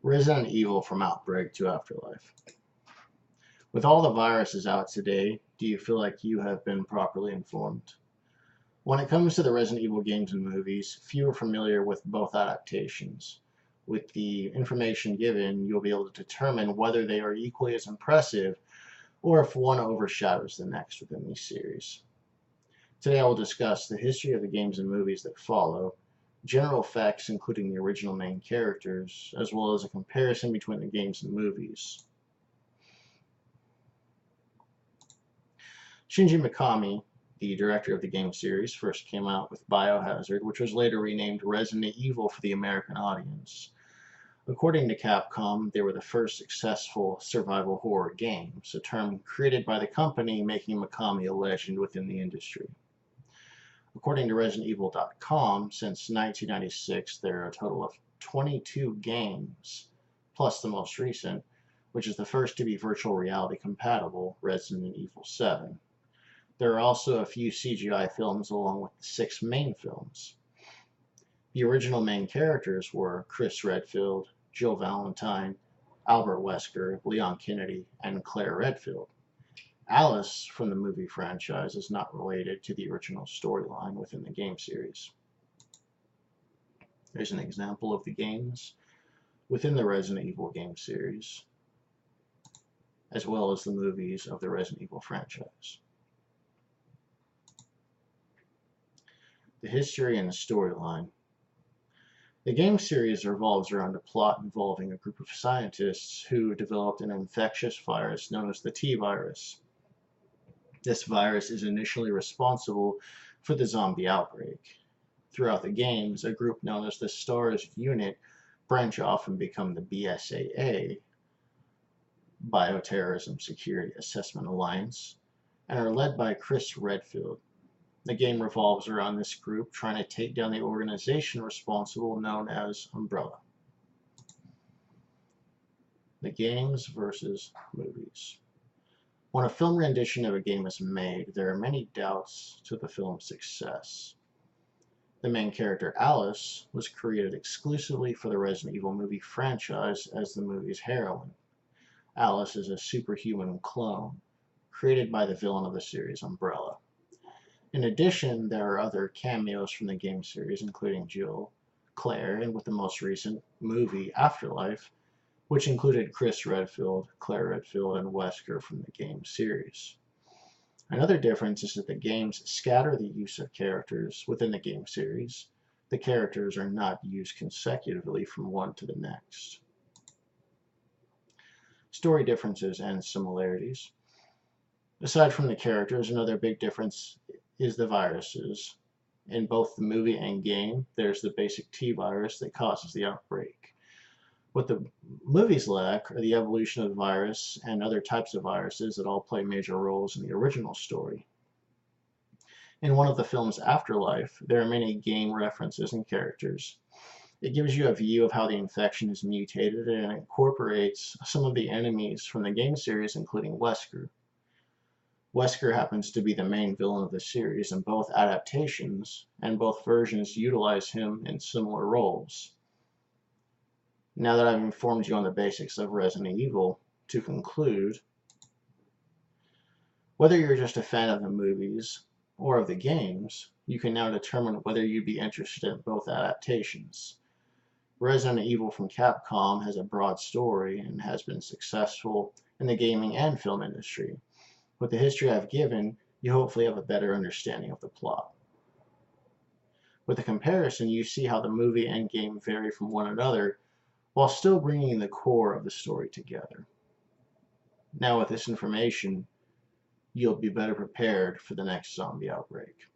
Resident Evil from Outbreak to Afterlife. With all the viruses out today, do you feel like you have been properly informed? When it comes to the Resident Evil games and movies, few are familiar with both adaptations. With the information given, you'll be able to determine whether they are equally as impressive or if one overshadows the next within these series. Today I will discuss the history of the games and movies that follow, general facts including the original main characters, as well as a comparison between the games and movies. Shinji Mikami, the director of the game series, first came out with Biohazard, which was later renamed Resident Evil for the American audience. According to Capcom, they were the first successful survival horror games, a term created by the company making Mikami a legend within the industry. According to ResidentEvil.com, since 1996 there are a total of 22 games, plus the most recent, which is the first to be virtual reality compatible, Resident Evil 7. There are also a few CGI films along with the 6 main films. The original main characters were Chris Redfield, Jill Valentine, Albert Wesker, Leon Kennedy, and Claire Redfield. Alice from the movie franchise is not related to the original storyline within the game series. There's an example of the games within the Resident Evil game series, as well as the movies of the Resident Evil franchise. The history and the storyline. The game series revolves around a plot involving a group of scientists who developed an infectious virus known as the T-virus. This virus is initially responsible for the zombie outbreak. Throughout the games, a group known as the STARS unit branch off and become the BSAA, Bioterrorism Security Assessment Alliance, and are led by Chris Redfield. The game revolves around this group trying to take down the organization responsible known as Umbrella. The games versus movies. When a film rendition of a game is made, there are many doubts to the film's success. The main character, Alice, was created exclusively for the Resident Evil movie franchise as the movie's heroine. Alice is a superhuman clone, created by the villain of the series, Umbrella. In addition, there are other cameos from the game series, including Jill, Claire, and with the most recent movie, Afterlife, which included Chris Redfield, Claire Redfield, and Wesker from the game series. Another difference is that the games scatter the use of characters within the game series. The characters are not used consecutively from one to the next. Story differences and similarities. Aside from the characters, another big difference is the viruses. In both the movie and game, there's the basic T-virus that causes the outbreak. What the movies lack are the evolution of the virus and other types of viruses that all play major roles in the original story. In one of the films, Afterlife, there are many game references and characters. It gives you a view of how the infection is mutated and incorporates some of the enemies from the game series, including Wesker. Wesker happens to be the main villain of the series in both adaptations, and both versions utilize him in similar roles. Now that I've informed you on the basics of Resident Evil, to conclude, whether you're just a fan of the movies or of the games, you can now determine whether you'd be interested in both adaptations. Resident Evil from Capcom has a broad story and has been successful in the gaming and film industry. With the history I've given, you hopefully have a better understanding of the plot. With the comparison, you see how the movie and game vary from one another, while still bringing the core of the story together. Now with this information, you'll be better prepared for the next zombie outbreak.